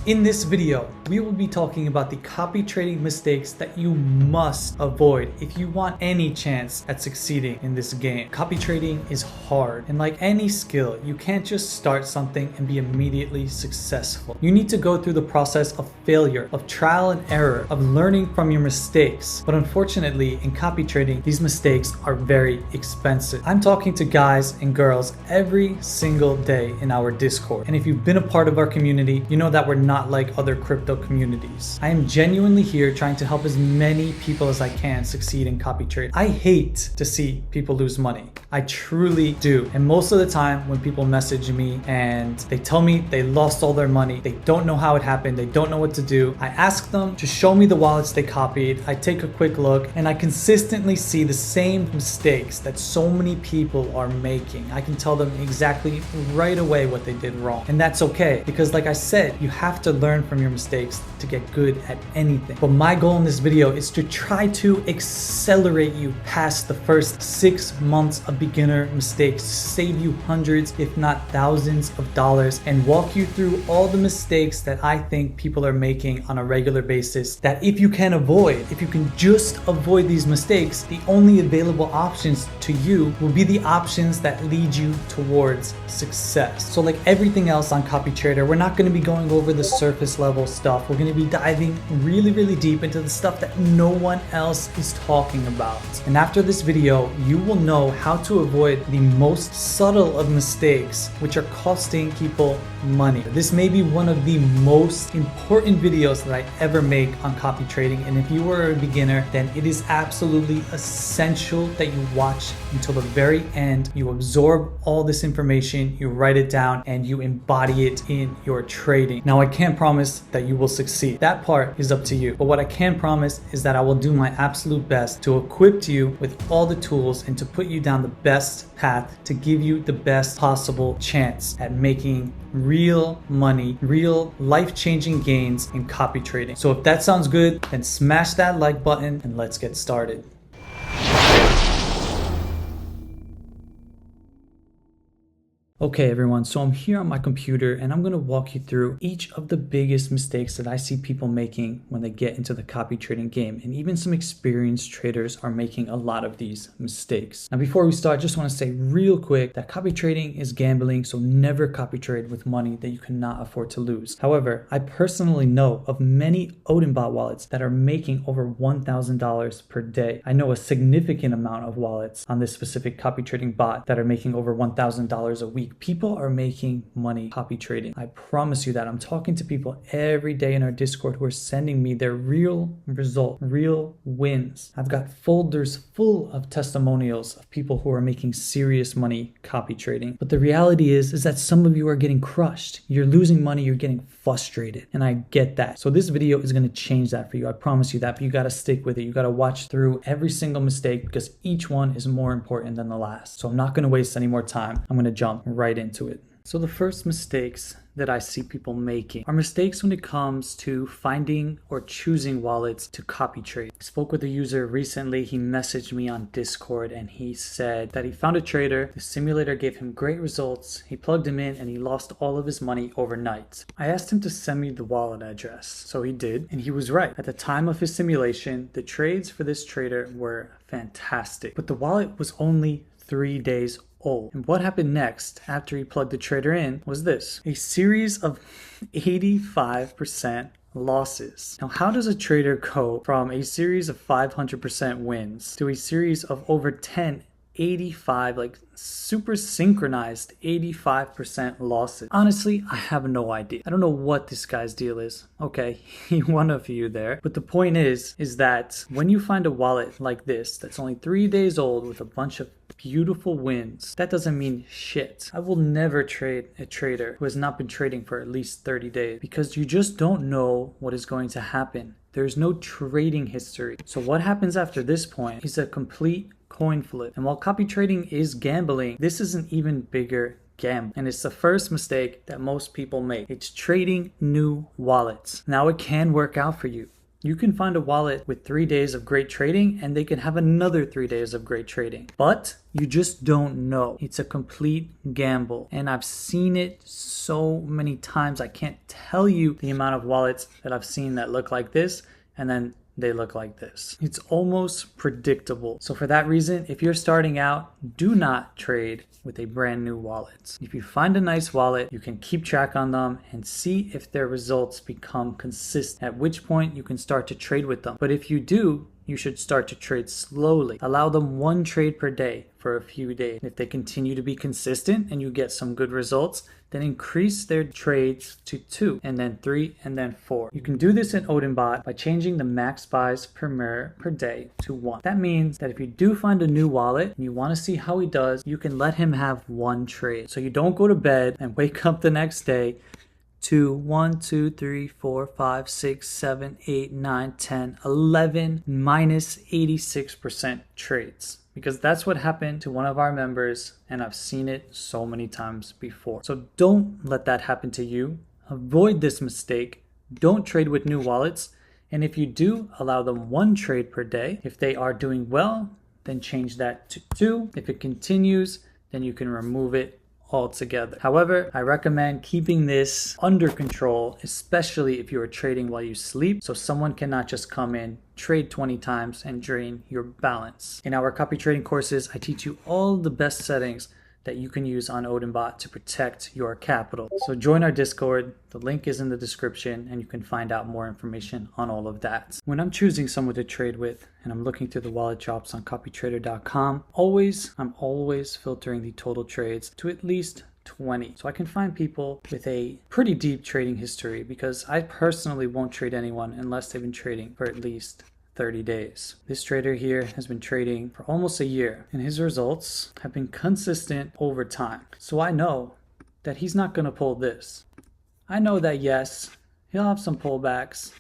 In this video, we will be talking about the copy trading mistakes that you must avoid if you want any chance at succeeding in this game. Copy trading is hard, and like any skill, you can't just start something and be immediately successful. You need to go through the process of failure, of trial and error, of learning from your mistakes. But unfortunately, in copy trading, these mistakes are very expensive. I'm talking to guys and girls every single day in our Discord. And if you've been a part of our community, you know that we're not like other crypto communities. I am genuinely here trying to help as many people as I can succeed in copy trade. I hate to see people lose money. I truly do. And most of the time when people message me and they tell me they lost all their money, they don't know how it happened, they don't know what to do, I ask them to show me the wallets they copied. I take a quick look and I consistently see the same mistakes that so many people are making. I can tell them exactly right away what they did wrong. And that's okay, because like I said, you have to learn from your mistakes to get good at anything. But my goal in this video is to try to accelerate you past the first 6 months of beginner mistakes, save you hundreds, if not thousands of dollars, and walk you through all the mistakes that I think people are making on a regular basis, that if you can avoid, if you can just avoid these mistakes, the only available options to you will be the options that lead you towards success. So like everything else on Copy Trader, we're not going to be going over the surface level stuff. We're going to be diving really deep into the stuff that no one else is talking about. And after this video, you will know how to avoid the most subtle of mistakes, which are costing people money. This may be one of the most important videos that I ever make on copy trading. And if you are a beginner, then it is absolutely essential that you watch until the very end. You absorb all this information, you write it down, and you embody it in your trading. Now, I can't promise that you will succeed. That part is up to you. But what I can promise is that I will do my absolute best to equip you with all the tools and to put you down the best path to give you the best possible chance at making real money, real life-changing gains in copy trading. So if that sounds good, then smash that like button and let's get started. Okay everyone, so I'm here on my computer and I'm going to walk you through each of the biggest mistakes that I see people making when they get into the copy trading game, and even some experienced traders are making a lot of these mistakes. Now before we start, just want to say real quick that copy trading is gambling, so never copy trade with money that you cannot afford to lose. However, I personally know of many Odinbot wallets that are making over $1,000 per day. I know a significant amount of wallets on this specific copy trading bot that are making over $1,000 a week. People are making money copy trading. I promise you that. I'm talking to people every day in our Discord who are sending me their real result, real wins. I've got folders full of testimonials of people who are making serious money copy trading. But the reality is that some of you are getting crushed. You're losing money, you're getting frustrated, and I get that. So this video is going to change that for you. I promise you that, but you got to stick with it. You got to watch through every single mistake because each one is more important than the last. So I'm not going to waste any more time. I'm going to jump right into it. So the first mistakes that I see people making are mistakes when it comes to finding or choosing wallets to copy trade. I spoke with a user recently. He messaged me on Discord and he said that he found a trader. The simulator gave him great results. He plugged him in and he lost all of his money overnight. I asked him to send me the wallet address. So he did, and he was right. At the time of his simulation, the trades for this trader were fantastic, but the wallet was only 3 days old. And what happened next after he plugged the trader in was this: a series of 85% losses. Now, how does a trader go from a series of 500% wins to a series of over 85, like super synchronized 85% losses? Honestly, I have no idea. I don't know what this guy's deal is. Okay, he won a few there. But the point is that when you find a wallet like this that's only 3 days old with a bunch of beautiful wins, that doesn't mean shit. I will never trade a trader who has not been trading for at least 30 days because you just don't know what is going to happen. There's no trading history. So what happens after this point is a complete coin flip. And while copy trading is gambling, this is an even bigger gamble. And it's the first mistake that most people make. It's trading new wallets. Now it can work out for you. You can find a wallet with 3 days of great trading and they can have another 3 days of great trading. But you just don't know. It's a complete gamble. And I've seen it so many times. I can't tell you the amount of wallets that I've seen that look like this and then they look like this. It's almost predictable. So for that reason, if you're starting out, do not trade with a brand new wallet. If you find a nice wallet, you can keep track on them and see if their results become consistent, at which point you can start to trade with them. But if you do, you should start to trade slowly. Allow them 1 trade per day for a few days. If they continue to be consistent and you get some good results, then increase their trades to 2 and then 3 and then 4. You can do this in OdenBot by changing the max buys per mirror per day to 1. That means that if you do find a new wallet and you want to see how he does, you can let him have 1 trade. So you don't go to bed and wake up the next day to 1, 2, 3, 4, 5, 6, 7, 8, 9, 10, 11 minus 86% trades. Because that's what happened to one of our members and I've seen it so many times before. So don't let that happen to you. Avoid this mistake. Don't trade with new wallets. And if you do, allow them 1 trade per day. If they are doing well, then change that to 2. If it continues, then you can remove it altogether. However, I recommend keeping this under control, especially if you are trading while you sleep, so someone cannot just come in, trade 20 times and drain your balance. In our copy trading courses, I teach you all the best settings that you can use on OdenBot to protect your capital. So join our Discord. The link is in the description and you can find out more information on all of that. When I'm choosing someone to trade with and I'm looking through the wallet drops on copytrader.com, I'm always filtering the total trades to at least 20. So I can find people with a pretty deep trading history because I personally won't trade anyone unless they've been trading for at least 30 days. This trader here has been trading for almost a year and his results have been consistent over time. So I know that he's not going to pull this. I know that yes, he'll have some pullbacks,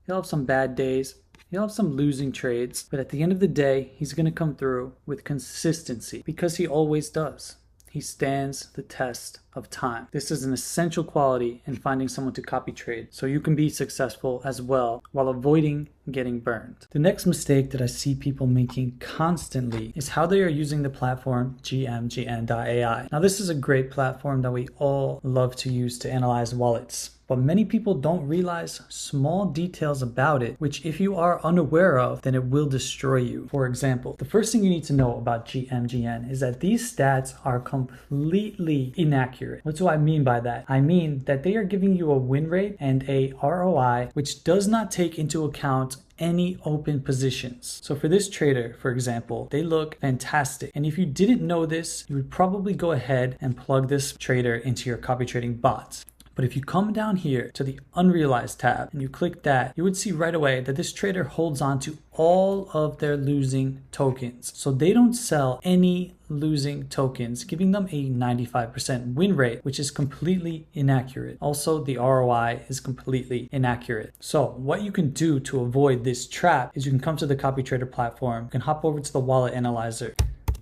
he'll have some bad days, he'll have some losing trades, but at the end of the day, he's going to come through with consistency because he always does. He stands the test of time. This is an essential quality in finding someone to copy trade so you can be successful as well while avoiding getting burned. The next mistake that I see people making constantly is how they are using the platform GMGN.ai. Now this is a great platform that we all love to use to analyze wallets. But many people don't realize small details about it, which if you are unaware of, then it will destroy you. For example, the first thing you need to know about GMGN is that these stats are completely inaccurate. What do I mean by that? I mean that they are giving you a win rate and a ROI, which does not take into account any open positions. So for this trader, for example, they look fantastic. And if you didn't know this, you would probably go ahead and plug this trader into your copy trading bots. But if you come down here to the unrealized tab and you click that, you would see right away that this trader holds on to all of their losing tokens. So they don't sell any losing tokens, giving them a 95% win rate, which is completely inaccurate. Also, the ROI is completely inaccurate. So what you can do to avoid this trap is you can come to the copy trader platform, you can hop over to the wallet analyzer,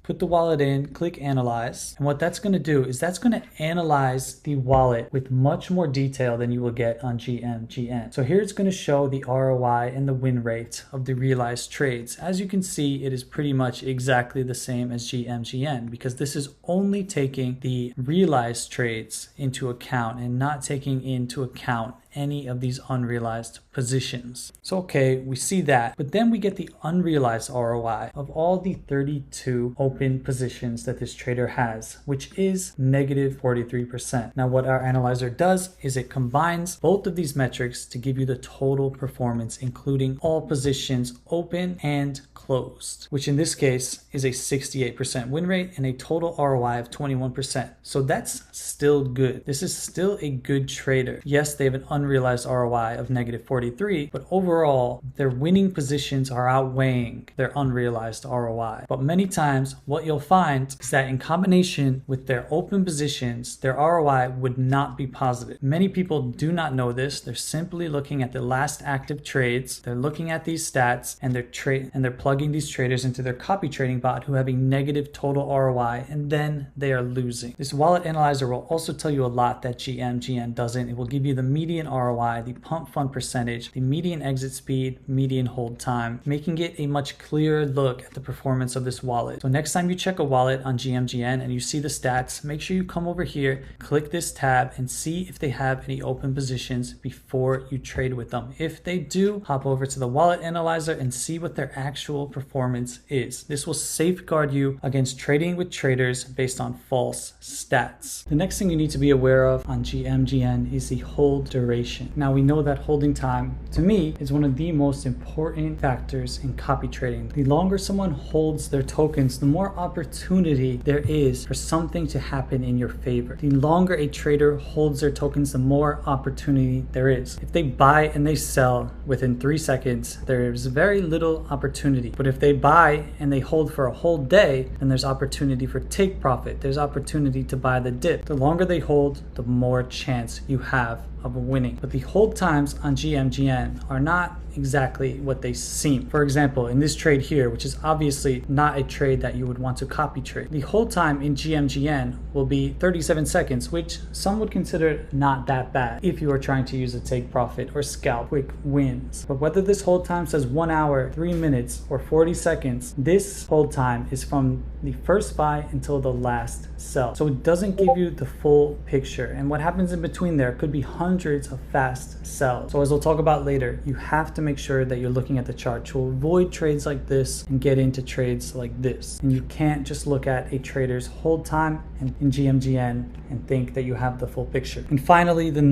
put the wallet in, click analyze. And what that's going to do is that's going to analyze the wallet with much more detail than you will get on GMGN. So here it's going to show the ROI and the win rate of the realized trades. As you can see, it is pretty much exactly the same as GMGN because this is only taking the realized trades into account and not taking into account any of these unrealized positions. So okay, we see that, but then we get the unrealized ROI of all the 32 open positions that this trader has, which is negative 43%. Now what our analyzer does is it combines both of these metrics to give you the total performance, including all positions open and closed, which in this case is a 68% win rate and a total ROI of 21%. So that's still good. This is still a good trader. Yes, they have an unrealized ROI of negative 43, but overall their winning positions are outweighing their unrealized ROI. But many times what you'll find is that in combination with their open positions, their ROI would not be positive. Many people do not know this. They're simply looking at the last active trades. They're looking at these stats and they're plugging these traders into their copy trading bot who have a negative total ROI, and then they are losing. This wallet analyzer will also tell you a lot that GMGN doesn't. It will give you the median ROI, the pump fund percentage, the median exit speed, median hold time, making it a much clearer look at the performance of this wallet. So next time you check a wallet on GMGN and you see the stats, make sure you come over here, click this tab, and see if they have any open positions before you trade with them. If they do, hop over to the wallet analyzer and see what their actual performance is. This will safeguard you against trading with traders based on false stats. The next thing you need to be aware of on GMGN is the hold duration. Now we know that holding time, to me, is one of the most important factors in copy trading. The longer someone holds their tokens, the more opportunity there is for something to happen in your favor. The longer a trader holds their tokens, the more opportunity there is. If they buy and they sell within 3 seconds, there's very little opportunity. But if they buy and they hold for a whole day, then there's opportunity for take profit. There's opportunity to buy the dip. The longer they hold, the more chance you have of winning. But the hold times on GMGN are not exactly what they seem. For example, in this trade here, which is obviously not a trade that you would want to copy trade, the hold time in GMGN will be 37 seconds, which some would consider not that bad if you are trying to use a take profit or scalp quick wins. But whether this hold time says 1 hour, 3 minutes, or 40 seconds, this hold time is from the first buy until the last sell. So it doesn't give you the full picture. And what happens in between there could be hundreds of fast sells. So as we'll talk about later, you have to make sure that you're looking at the chart to avoid trades like this and get into trades like this. And you can't just look at a trader's hold time in GMGN and think that you have the full picture. And finally, the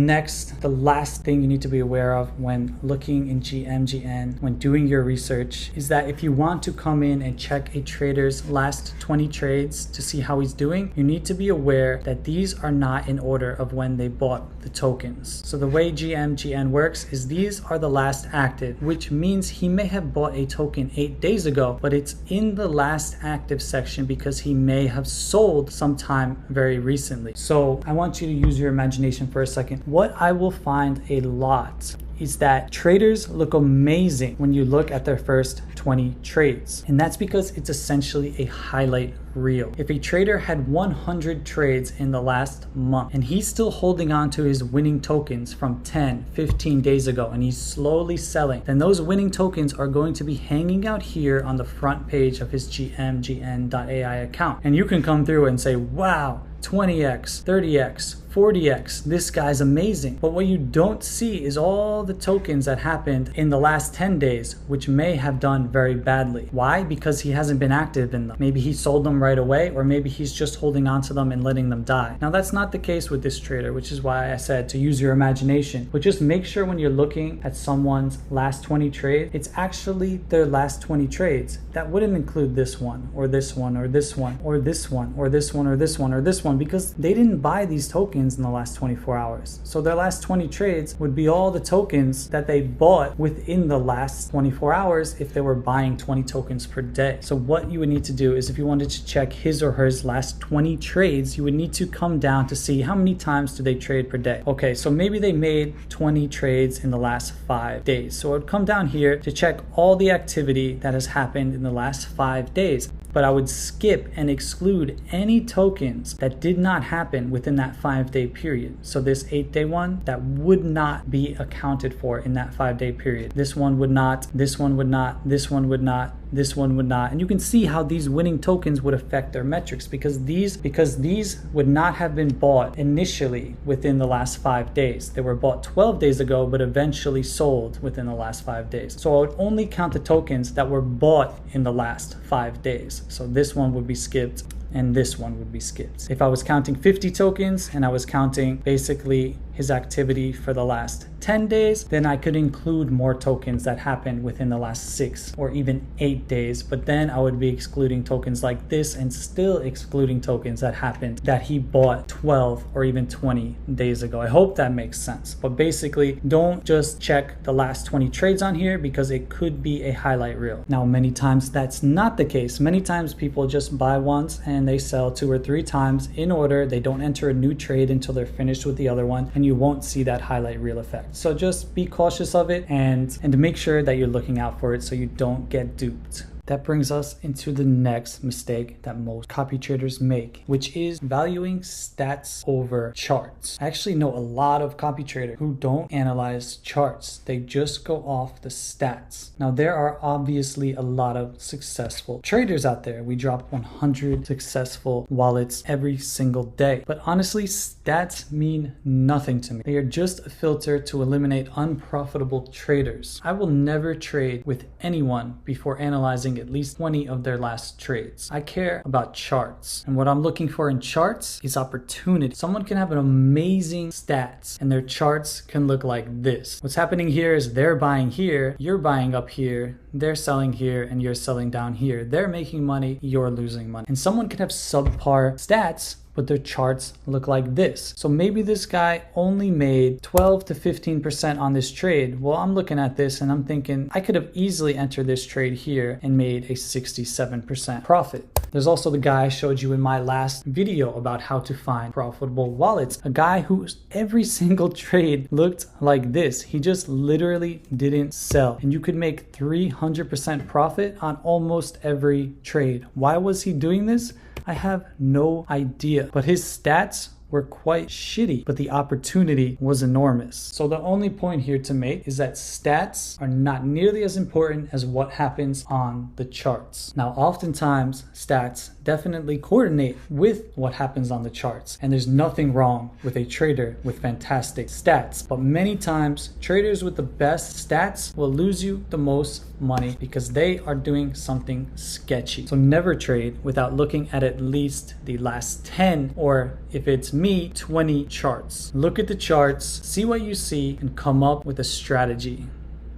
last thing you need to be aware of when looking in GMGN, when doing your research, is that if you want to come in and check a trader's last 20 trades to see how he's doing, you need to be aware that these are not in order of when they bought the tokens. So the way GMGN works is these are the last active, which means he may have bought a token 8 days ago, but it's in the last active section because he may have sold sometime very recently. So I want you to use your imagination for a second. What I will find a lot is that traders look amazing when you look at their first 20 trades. And that's because it's essentially a highlight reel. If a trader had 100 trades in the last month and he's still holding on to his winning tokens from 10, 15 days ago and he's slowly selling, then those winning tokens are going to be hanging out here on the front page of his GMGN.ai account. And you can come through and say, wow, 20x, 30x, 40x, this guy's amazing. But what you don't see is all the tokens that happened in the last 10 days, which may have done very badly. Why? Because he hasn't been active in them. Maybe he sold them right away, or maybe he's just holding on to them and letting them die. Now that's not the case with this trader, which is why I said to use your imagination. But just make sure when you're looking at someone's last 20 trades, it's actually their last 20 trades. That wouldn't include this one, or this one, or this one, or this one, or this one, or this one, or this one, because they didn't buy these tokens in the last 24 hours. So their last 20 trades would be all the tokens that they bought within the last 24 hours if they were buying 20 tokens per day. So what you would need to do is, if you wanted to check his or her last 20 trades, you would need to come down to see how many times do they trade per day. Okay, so maybe they made 20 trades in the last 5 days. So I would come down here to check all the activity that has happened in the last 5 days. But I would skip and exclude any tokens that did not happen within that 5-day period. So this 8-day one, that would not be accounted for in that 5-day period. This one would not, this one would not, this one would not, this one would not. And you can see how these winning tokens would affect their metrics because these would not have been bought initially within the last 5 days. They were bought 12 days ago, but eventually sold within the last 5 days. So I would only count the tokens that were bought in the last 5 days. So this one would be skipped and this one would be skipped. If I was counting 50 tokens and I was counting basically his activity for the last 10 days, then I could include more tokens that happened within the last 6 or even 8 days. But then I would be excluding tokens like this and still excluding tokens that happened that he bought 12 or even 20 days ago. I hope that makes sense. But basically, don't just check the last 20 trades on here because it could be a highlight reel. Now, many times that's not the case. Many times people just buy once and they sell 2 or 3 times in order. They don't enter a new trade until they're finished with the other one, and you won't see that highlight reel effect. So just be cautious of it and make sure that you're looking out for it so you don't get duped. That brings us into the next mistake that most copy traders make, which is valuing stats over charts. I actually know a lot of copy traders who don't analyze charts. They just go off the stats. Now, there are obviously a lot of successful traders out there. We drop 100 successful wallets every single day. But honestly, stats mean nothing to me. They are just a filter to eliminate unprofitable traders. I will never trade with anyone before analyzing at least 20 of their last trades. I care about charts. And what I'm looking for in charts is opportunity. Someone can have an amazing stats and their charts can look like this. What's happening here is they're buying here, you're buying up here, they're selling here, and you're selling down here. They're making money, you're losing money. And someone can have subpar stats, but their charts look like this. So maybe this guy only made 12 to 15% on this trade. Well, I'm looking at this and I'm thinking I could have easily entered this trade here and made a 67% profit. There's also the guy I showed you in my last video about how to find profitable wallets. A guy whose every single trade looked like this. He just literally didn't sell. And you could make 300% profit on almost every trade. Why was he doing this? I have no idea, but his stats were quite shitty, but the opportunity was enormous. So the only point here to make is that stats are not nearly as important as what happens on the charts. Now, oftentimes stats definitely coordinate with what happens on the charts, and there's nothing wrong with a trader with fantastic stats, but many times traders with the best stats will lose you the most money because they are doing something sketchy. So never trade without looking at least the last 10, or if it's me, 20 charts. Look at the charts, see what you see, and come up with a strategy.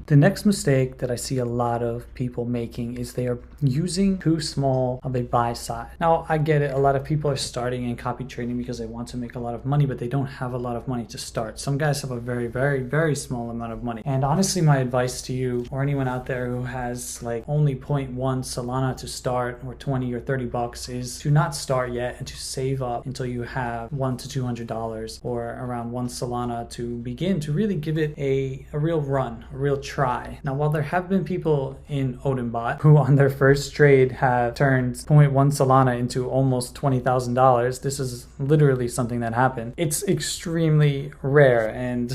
The next mistake that I see a lot of people making is they are using too small of a buy side. Now, I get it. A lot of people are starting in copy trading because they want to make a lot of money, but they don't have a lot of money to start. Some guys have a very, very, very small amount of money. And honestly, my advice to you or anyone out there who has like only 0.1 Solana to start, or 20 or 30 bucks, is to not start yet and to save up until you have $100 to $200 or around 1 Solana to begin to really give it a real run, a real try. Now, while there have been people in Odinbot who on their first trade have turned 0.1 Solana into almost $20,000, this is literally something that happened. It's extremely rare, and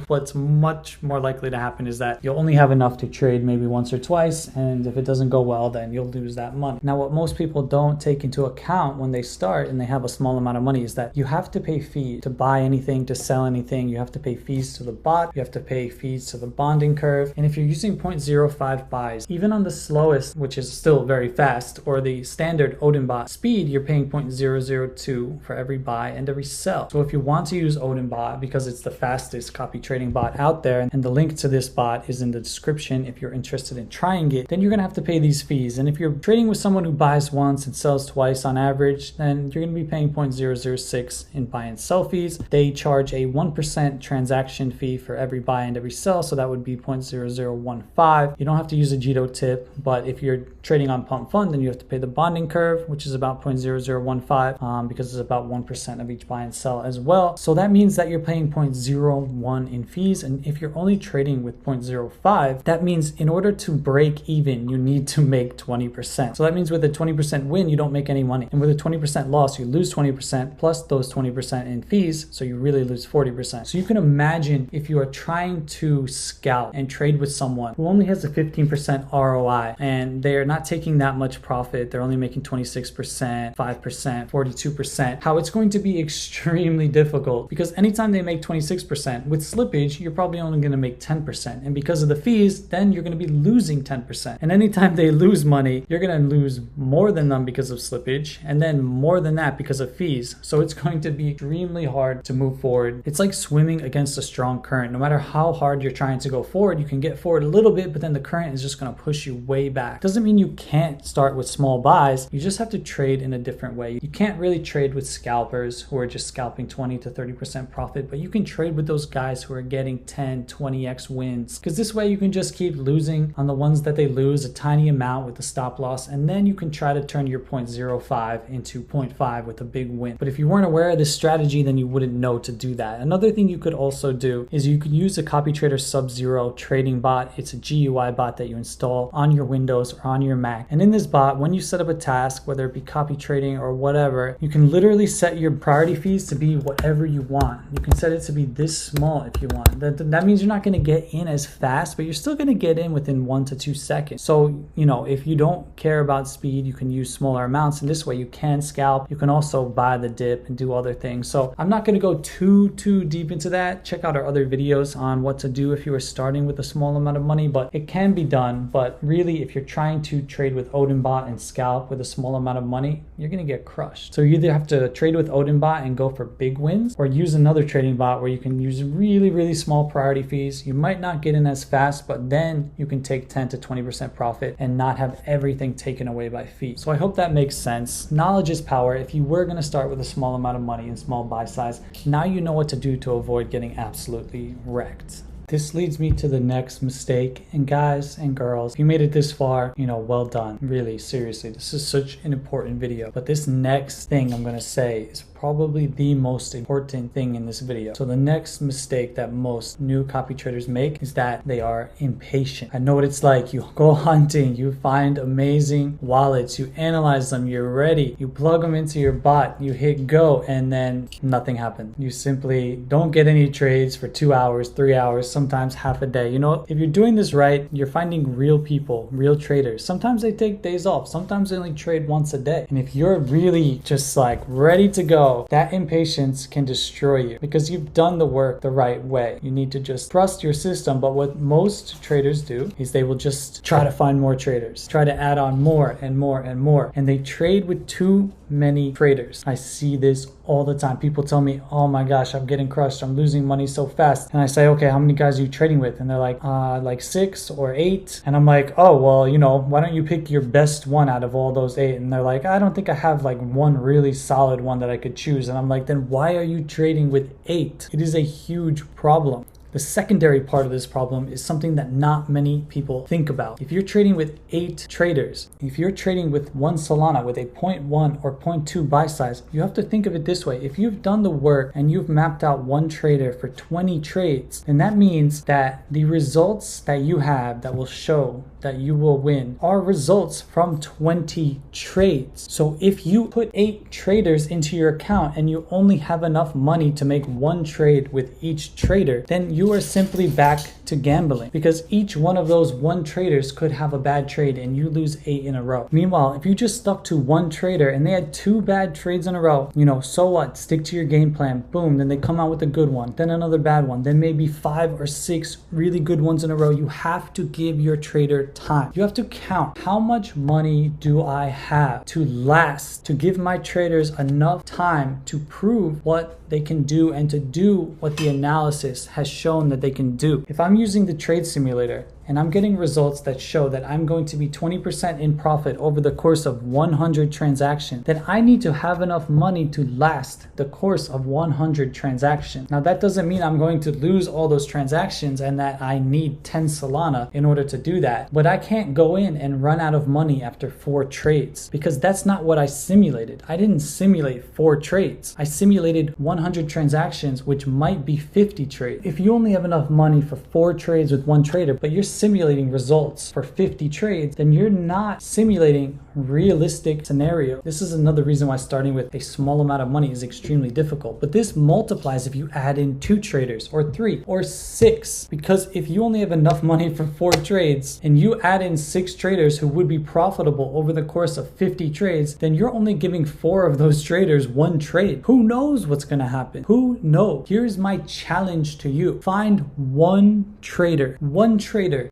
what's much more likely to happen is that you'll only have enough to trade maybe once or twice, and if it doesn't go well, then you'll lose that money. Now, what most people don't take into account when they start and they have a small amount of money is that you have to pay fees to buy anything, to sell anything. You have to pay fees to the bot, you have to pay fees to the bonding curve. And if you're using 0.05 buys, even on the slowest, which is still very fast, or the standard Odinbot speed, you're paying 0.002 for every buy and every sell. So if you want to use Odinbot because it's the fastest copy trading bot out there, and the link to this bot is in the description if you're interested in trying it, then you're gonna have to pay these fees. And if you're trading with someone who buys once and sells twice on average, then you're gonna be paying 0.006 in buy and sell fees. They charge a 1% transaction fee for every buy and every sell, so that would be 0.0015. You don't have to use a Jito tip, but if you're trading on Pump Fund, then you have to pay the bonding curve, which is about 0.0015 because it's about 1% of each buy and sell as well. So that means that you're paying 0.01 in fees. And if you're only trading with 0.05, that means in order to break even, you need to make 20%. So that means with a 20% win, you don't make any money. And with a 20% loss, you lose 20% plus those 20% in fees. So you really lose 40%. So you can imagine if you are trying to scalp and trade with someone who only has a 15% ROI and they're not taking that much profit, they're only making 26%, 5%, 42%, how it's going to be extremely difficult, because anytime they make 26%, with slippage, you're probably only going to make 10%. And because of the fees, then you're going to be losing 10%. And anytime they lose money, you're going to lose more than them because of slippage, and then more than that because of fees. So it's going to be extremely hard to move forward. It's like swimming against a strong current. No matter how hard you're trying to go forward, you can get forward a little bit, but then the current is just going to push you way back. Doesn't mean you can't start with small buys. You just have to trade in a different way. You can't really trade with scalpers who are just scalping 20 to 30% profit, but you can trade with those guys who are getting 10, 20x wins, because this way you can just keep losing on the ones that they lose a tiny amount with the stop loss, and then you can try to turn your 0.05 into 0.5 with a big win. But if you weren't aware of this strategy, then you wouldn't know to do that. Another thing you could also do is you could use a CopyTrader Sub-Zero trading bot. It's a GUI bot that you install on your Windows or on your max. And in this bot, when you set up a task, whether it be copy trading or whatever, you can literally set your priority fees to be whatever you want. You can set it to be this small if you want. That means you're not going to get in as fast, but you're still going to get in within 1 to 2 seconds. So, if you don't care about speed, you can use smaller amounts. And this way you can scalp. You can also buy the dip and do other things. So I'm not going to go too deep into that. Check out our other videos on what to do if you are starting with a small amount of money, but it can be done. But really, if you're trying to trade with OdinBot and scalp with a small amount of money, you're going to get crushed. So you either have to trade with OdinBot and go for big wins, or use another trading bot where you can use really small priority fees. You might not get in as fast, but then you can take 10 to 20% profit and not have everything taken away by fees. So I hope that makes sense. Knowledge is power. If you were going to start with a small amount of money and small buy size, now you know what to do to avoid getting absolutely wrecked. This leads me to the next mistake. And guys and girls, if you made it this far, well done. Really, seriously, this is such an important video. But this next thing I'm going to say is probably the most important thing in this video. So the next mistake that most new copy traders make is that they are impatient. I know what it's like. You go hunting, you find amazing wallets, you analyze them, you're ready, you plug them into your bot, you hit go, and then nothing happened. You simply don't get any trades for 2 hours, 3 hours, sometimes half a day. If you're doing this right, you're finding real people, real traders. Sometimes they take days off. Sometimes they only trade once a day. And if you're really just ready to go, that impatience can destroy you because you've done the work the right way. You need to just trust your system. But what most traders do is they will just try to find more traders, try to add on more and more and more. And they trade with too many traders. I see this all the time. People tell me, oh my gosh, I'm getting crushed. I'm losing money so fast. And I say, okay, how many guys are you trading with? And they're like 6 or 8. And I'm like, oh, well, why don't you pick your best one out of all those 8? And they're like, I don't think I have one really solid one that I could choose. And I'm like, then why are you trading with 8? It is a huge problem. The secondary part of this problem is something that not many people think about. If you're trading with 8 traders, if you're trading with one Solana with a 0.1 or 0.2 buy size, you have to think of it this way. If you've done the work and you've mapped out one trader for 20 trades, then that means that the results that you have that will show that you will win are results from 20 trades. So if you put 8 traders into your account and you only have enough money to make one trade with each trader, then you are simply back to gambling, because each one of those one traders could have a bad trade and you lose 8 in a row. Meanwhile, if you just stuck to one trader and they had 2 bad trades in a row, so what? Stick to your game plan. Boom. Then they come out with a good one, then another bad one, then maybe 5 or 6 really good ones in a row. You have to give your trader time. You have to count, how much money do I have to last, to give my traders enough time to prove what they can do and to do what the analysis has shown that they can do. If I'm using the trade simulator and I'm getting results that show that I'm going to be 20% in profit over the course of 100 transactions, then I need to have enough money to last the course of 100 transactions. Now, that doesn't mean I'm going to lose all those transactions and that I need 10 Solana in order to do that. But I can't go in and run out of money after 4 trades, because that's not what I simulated. I didn't simulate 4 trades. I simulated 100 transactions, which might be 50 trades. If you only have enough money for 4 trades with one trader, but you're simulating results for 50 trades, then you're not simulating realistic scenario. This is another reason why starting with a small amount of money is extremely difficult. But this multiplies if you add in 2 traders or 3 or 6, because if you only have enough money for 4 trades and you add in 6 traders who would be profitable over the course of 50 trades, then you're only giving 4 of those traders one trade. Who knows what's going to happen? Who knows? Here's my challenge to you. Find one trader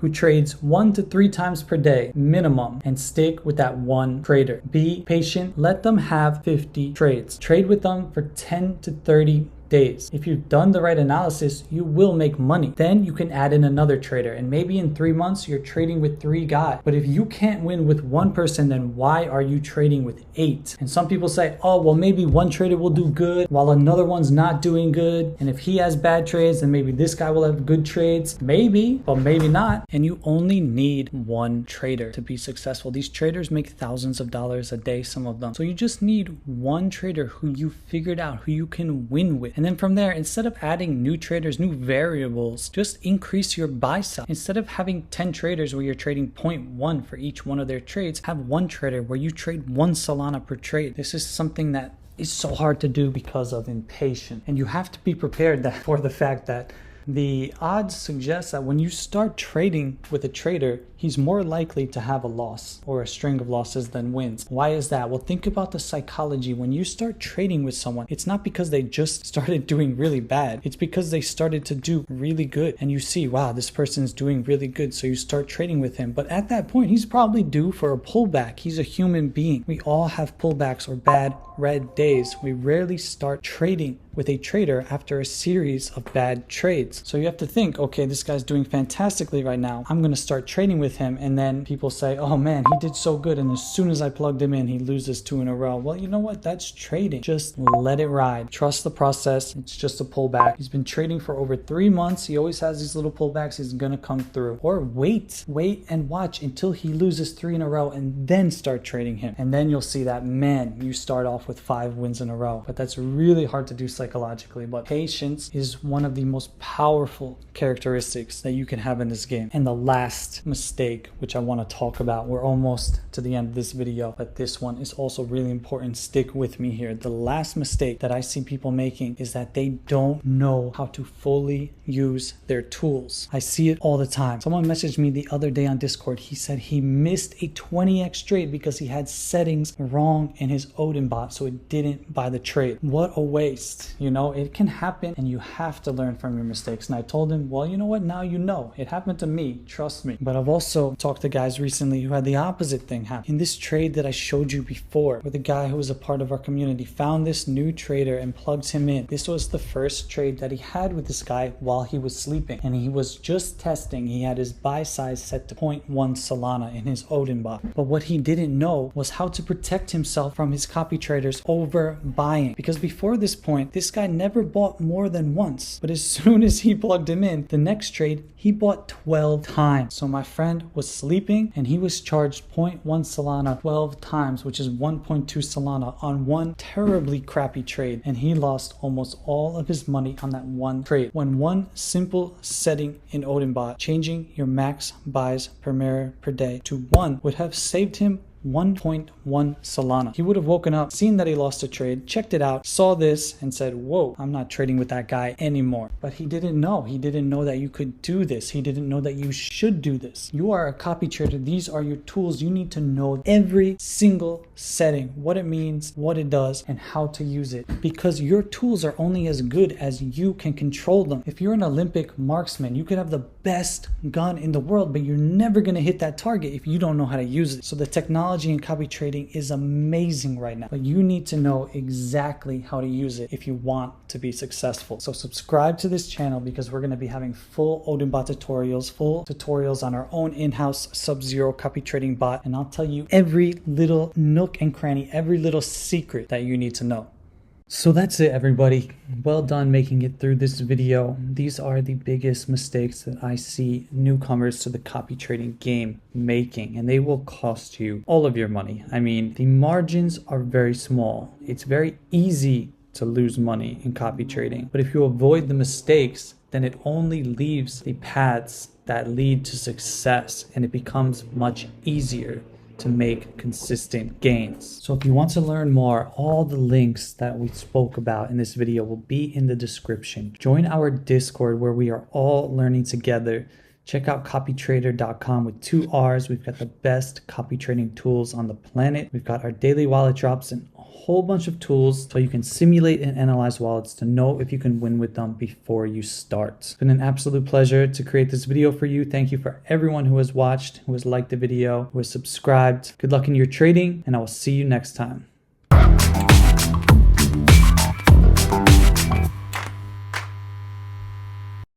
who trades 1 to 3 times per day minimum, and stick with that one trader. Be patient. Let them have 50 trades. Trade with them for 10 to 30 days. If you've done the right analysis, you will make money. Then you can add in another trader, and maybe in 3 months you're trading with 3 guys. But if you can't win with one person, then why are you trading with 8? And some people say, oh, well, maybe one trader will do good while another one's not doing good, and if he has bad trades, then maybe this guy will have good trades. Maybe, but maybe not. And you only need one trader to be successful. These traders make thousands of dollars a day, some of them. So you just need one trader who you figured out, who you can win with. And then from there, instead of adding new traders, new variables, just increase your buy side. Instead of having 10 traders where you're trading 0.1 for each one of their trades, have one trader where you trade 1 Solana per trade. This is something that is so hard to do because of impatience. And you have to be prepared for the fact that the odds suggest that when you start trading with a trader, he's more likely to have a loss or a string of losses than wins. Why is that? Well, think about the psychology. When you start trading with someone, it's not because they just started doing really bad. It's because they started to do really good. And you see, wow, this person is doing really good. So you start trading with him. But at that point, he's probably due for a pullback. He's a human being. We all have pullbacks or bad red days. We rarely start trading with a trader after a series of bad trades. So you have to think, okay, this guy's doing fantastically right now. I'm going to start trading with him. And then people say, oh man, he did so good. And as soon as I plugged him in, he loses 2 in a row. Well, you know what? That's trading. Just let it ride. Trust the process. It's just a pullback. He's been trading for over 3 months. He always has these little pullbacks. He's going to come through. Or wait and watch until he loses 3 in a row and then start trading him. And then you'll see that, man, you start off with 5 wins in a row. But that's really hard to do psychologically. But patience is one of the most powerful characteristics that you can have in this game. And the last mistake, which I want to talk about, we're almost to the end of this video, but this one is also really important. Stick with me here. The last mistake that I see people making is that they don't know how to fully use their tools. I see it all the time. Someone messaged me the other day on Discord. He said he missed a 20x trade because he had settings wrong in his Odin bot, so it didn't buy the trade. What a waste. You know, it can happen and you have to learn from your mistakes. And I told him, well, you know what? Now you know. It happened to me. Trust me. But I've also talked to guys recently who had the opposite thing happen. In this trade that I showed you before, where the guy who was a part of our community found this new trader and plugged him in. This was the first trade that he had with this guy while he was sleeping. And he was just testing. He had his buy size set to 0.1 Solana in his Odin bot. But what he didn't know was how to protect himself from his copy traders overbuying. Because before this point, this guy never bought more than once. But as soon as he plugged him in, the next trade, he bought 12 times. So my friend was sleeping and he was charged 0.1 Solana 12 times, which is 1.2 Solana on one terribly crappy trade. And he lost almost all of his money on that one trade. When one simple setting in Odinbot, changing your max buys per mirror per day to 1 would have saved him 1.1 Solana. He would have woken up, seen that he lost a trade, checked it out, saw this and said, whoa, I'm not trading with that guy anymore. But he didn't know. He didn't know that you could do this. He didn't know that you should do this. You are a copy trader. These are your tools. You need to know every single setting, what it means, what it does, and how to use it. Because your tools are only as good as you can control them. If you're an Olympic marksman, you could have the best gun in the world, but you're never going to hit that target if you don't know how to use it. So the technology in copy trading is amazing right now, but you need to know exactly how to use it if you want to be successful. So subscribe to this channel because we're going to be having full Odinbot tutorials, full tutorials on our own in-house Sub-Zero copy trading bot, and I'll tell you every little nook and cranny, every little secret that you need to know. So that's it, everybody. Well done making it through this video. These are the biggest mistakes that I see newcomers to the copy trading game making, and they will cost you all of your money. I mean, the margins are very small. It's very easy to lose money in copy trading, but if you avoid the mistakes, then it only leaves the paths that lead to success, and it becomes much easier to make consistent gains. So if you want to learn more, all the links that we spoke about in this video will be in the description. Join our Discord where we are all learning together. Check out copytrader.com with 2 R's. We've got the best copy trading tools on the planet. We've got our daily wallet drops and a whole bunch of tools so you can simulate and analyze wallets to know if you can win with them before you start. It's been an absolute pleasure to create this video for you. Thank you for everyone who has watched, who has liked the video, who has subscribed. Good luck in your trading, and I will see you next time.